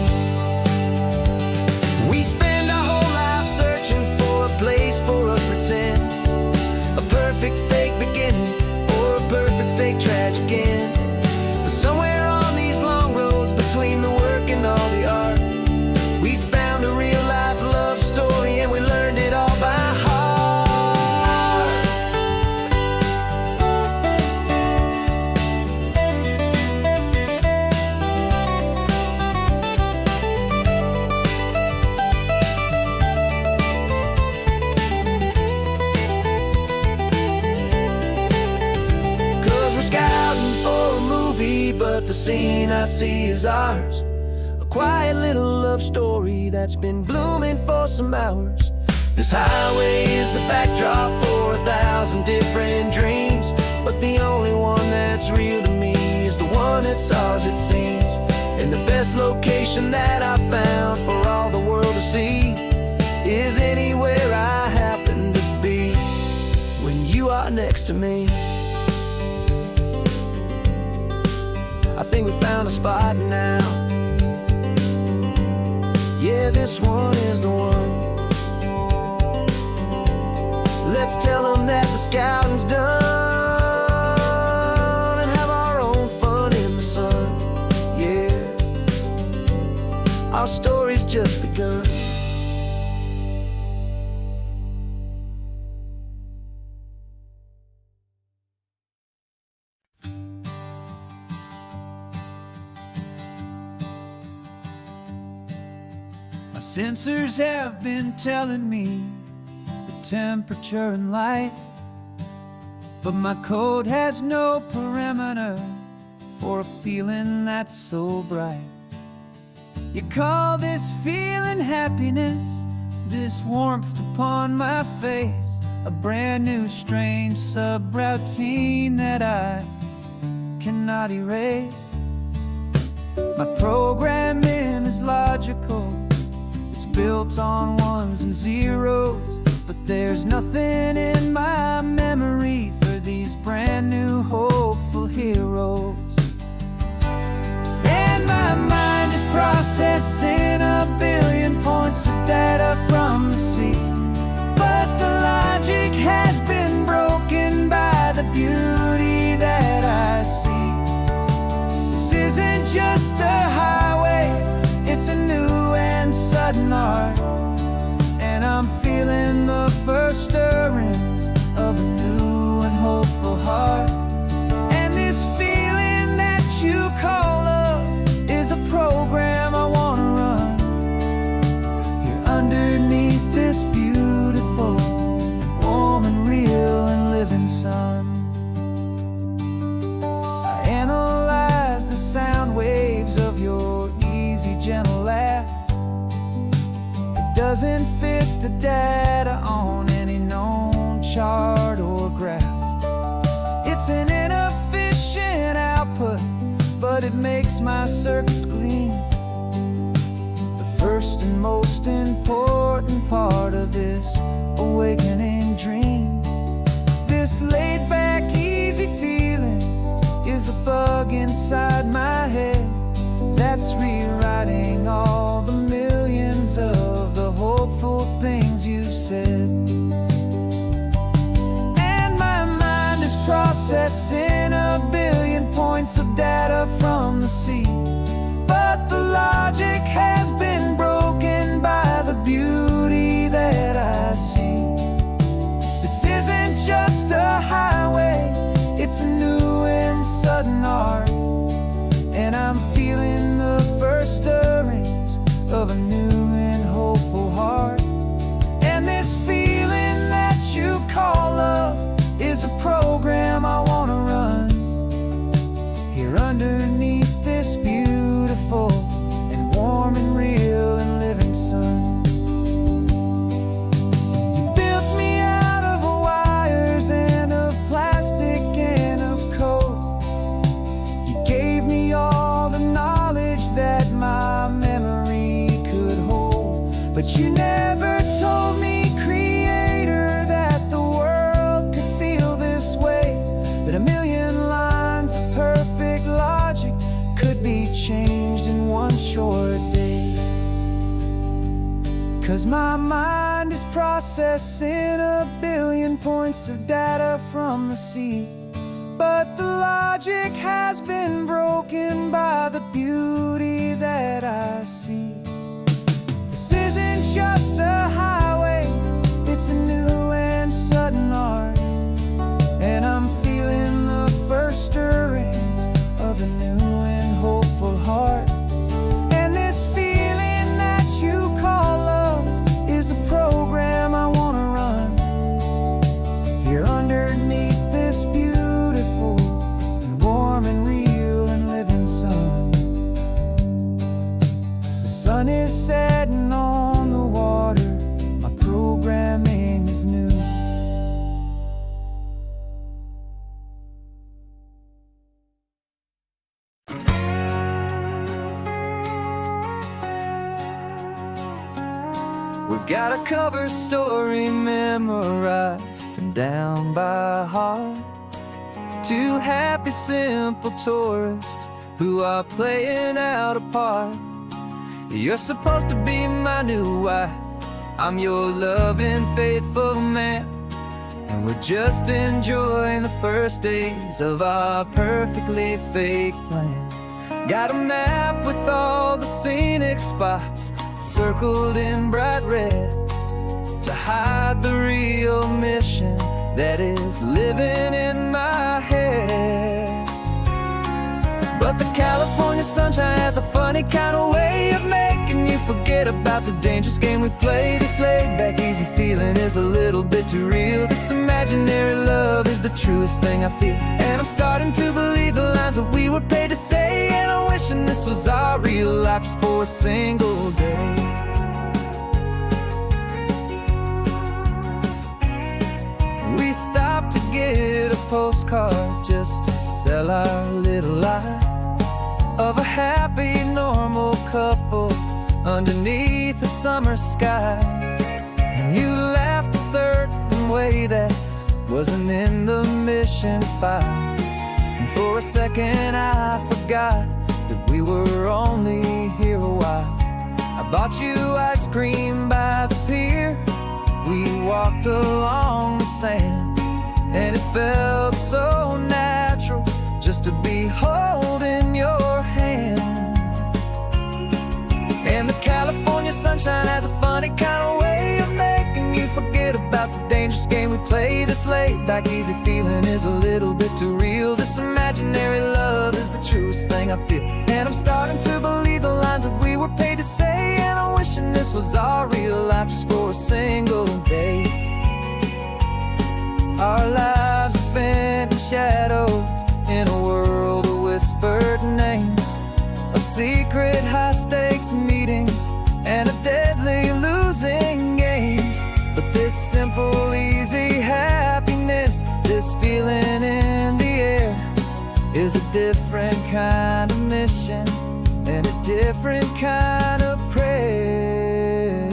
We spend our whole life searching for a place for a pretend, a perfect fake beginning or a perfect fake tragic end. But somewhere on these long roads between the work and all the art, we found a real life love story and we learned it all by heart. But the scene I see is ours. A quiet little love story that's been blooming for some hours. This highway is the backdrop for 1,000 different dreams, but the only one that's real to me is the one that's ours, it seems. And the best location that I found for all the world to see is anywhere I happen to be when you are next to me. I think we found a spot now. Yeah, this one is the one. Let's tell them that the scouting's done and have our own fun in the sun. Yeah, our story's just begun. Sensors have been telling me the temperature and light, but my code has no perimeter for a feeling that's so bright. You call this feeling happiness, this warmth upon my face, a brand new strange subroutine that I cannot erase. My programming is logical, built on ones and zeros, but there's nothing in my memory for these brand new hopeful heroes. And my mind is processing 1 billion points of data from the sea, but the logic has been broken by the beauty that I see. This isn't just a highway, it's a new and sudden art, and I'm feeling the first stirrings of a new and hopeful heart. And this feeling that you call love is a program I wanna run here doesn't fit the data on any known chart or graph. It's an inefficient output, but it makes my circuits clean. The first and most important part of this awakening dream. This laid-back, easy feeling is a bug inside my head that's rewriting all the millions of the hopeful things you said. And my mind is processing a billion points of data from the sea, but the logic has been broken by the beauty that I see. This isn't just a highway, it's a new and sudden art, and I'm feeling the first stirrings of a new and hopeful heart. And this feeling that you call love is a program I wanna run here underneath this beautiful and warm and real and living sun. You built me out of wires and of plastic and of code. You gave me all the knowledge that my memory could hold, but you never told me, Creator, that the world could feel this way, that a million lines of perfect logic could be changed in one short day. 'Cause my mind is processing a billion points of data from the sea, but the logic has been broken by the beauty that I see. This isn't just a highway, it's a new and sudden art, and I'm feeling the first stirrings of a new and hopeful heart. And this feeling that you call love is a program I wanna run here underneath this beautiful and warm and real and living sun. The sun is setting on the water, my programming is new. We've got a cover story memorized and down by heart. Two happy, simple tourists who are playing out a part. You're supposed to be my new wife, I'm your loving, faithful man, and we're just enjoying the first days of our perfectly fake plan. Got a map with all the scenic spots circled in bright red to hide the real mission that is living in my head. But the California sunshine has a funny kind of way of making you forget about the dangerous game we play. This laid-back, easy feeling is a little bit too real. This imaginary love is the truest thing I feel, and I'm starting to believe the lines that we were paid to say. And I'm wishing this was our real life just for a single day. We stopped to get a postcard just to sell our little lie of a happy, normal couple underneath the summer sky. And you laughed a certain way that wasn't in the mission file, and for a second I forgot that we were only here a while. I bought you ice cream by the pier, we walked along the sand, and it felt so natural just to be holding your hand. And the California sunshine has a funny kind of way of making you forget about the dangerous game we play. This laid-back, easy feeling is a little bit too real. This imaginary love is the truest thing I feel, and I'm starting to believe the lines that we were paid to say. And I'm wishing this was our real life just for a single day. Our lives are spent in shadows in a world of whispered names, of secret high-stakes meetings and a deadly losing simple, easy happiness. This feeling in the air is a different kind of mission and a different kind of prayer.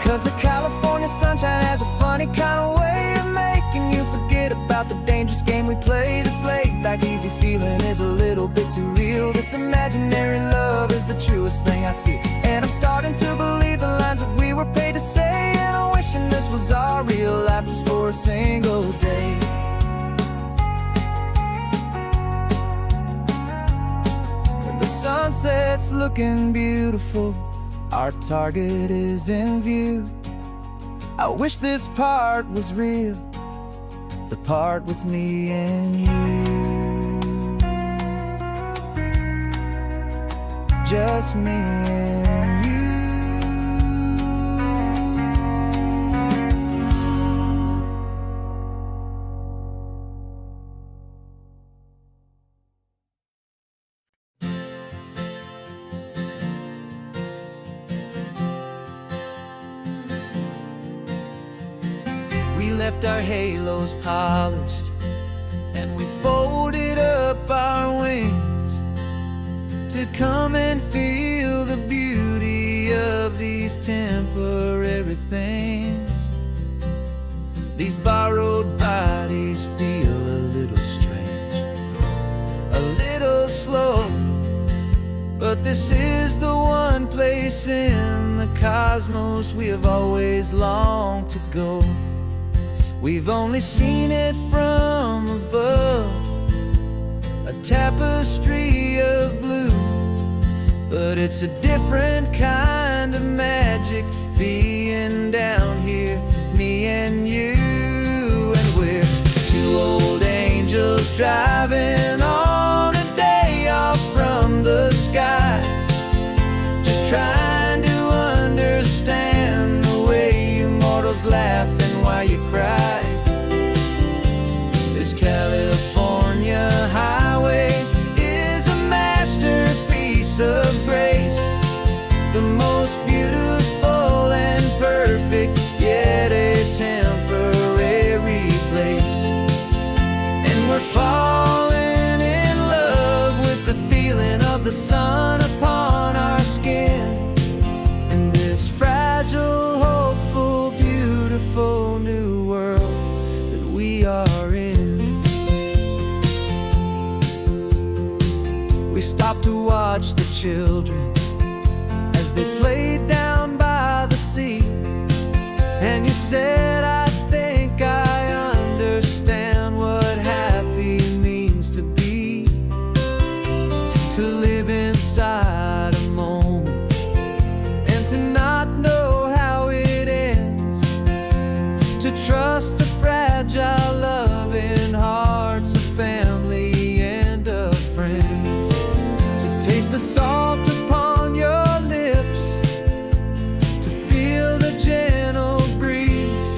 'Cause the California sunshine has a funny kind of way of making you forget about the dangerous game we play. This laid back easy feeling is a little bit too real. This imaginary love is the truest thing I feel, and I'm starting to believe the lines that we were paid to say. And I'm wishing this was our real life just for a single day. When the sunset's looking beautiful, our target is in view. I wish this part was real, the part with me and you. Just me and you. We left our halos polished, and we folded up our wings to come and feel the beauty of these temporary things. These borrowed bodies feel a little strange, a little slow, but this is the one place in the cosmos we have always longed to go. We've only seen it from above, a tapestry of blue, but it's a different kind of magic being down here, me and you. And we're two old angels driving on a day off from the sky, just trying to understand the way you mortals laugh and why you cry. This California highway is a masterpiece of grace, the most beautiful and perfect, yet a temporary place. And we're falling in love with the feeling of the sun upon our skin, in this fragile, hopeful, beautiful new world that we are in. We stopped to watch the children as they played down by the sea, and you said, I think I understand what happy means to be, to live inside a moment and to not know how it ends, to trust the fragile loving hearts of family and of friends, to taste the salt upon your lips, to feel the gentle breeze,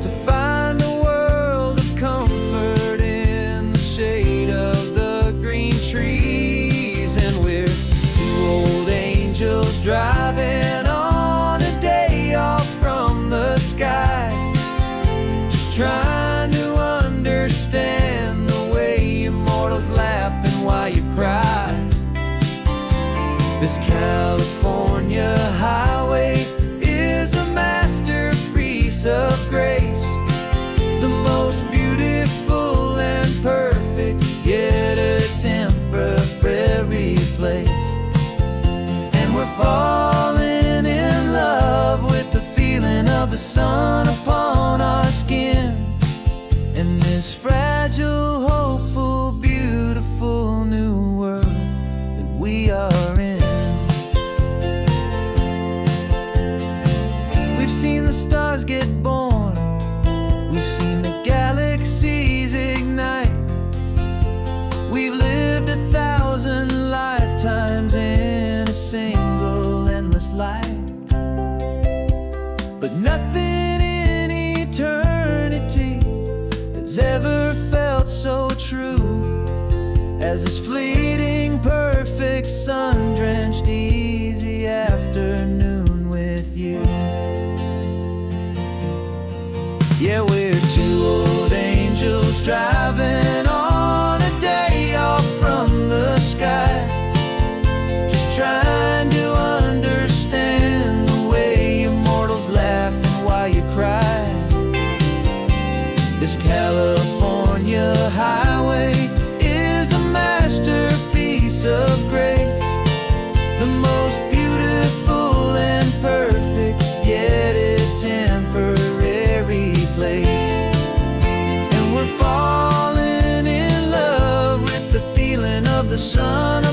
to find a world of comfort in the shade of the green trees. And we're two old angels driving on a day off from the sky, just trying to understand the way immortals laugh and why you cry. This California highway is a masterpiece of grace, the most beautiful and perfect, yet a temporary place. And we're falling in love with the feeling of the sun upon our skin, in this fragile, hopeful, beautiful new world that we are in. We've seen the stars get born, we've seen the galaxies ignite, we've lived 1,000 lifetimes in a single endless life, but nothing in eternity has ever felt so true as this fleeting, perfect perfect sun-drenched easy afternoon with you. Yeah, we're two old angels driving on a day off from the sky, just trying to understand the way you mortals laugh and why you cry. This California highway is a masterpiece of grace, the most beautiful and perfect, yet a temporary place. And we're falling in love with the feeling of the sun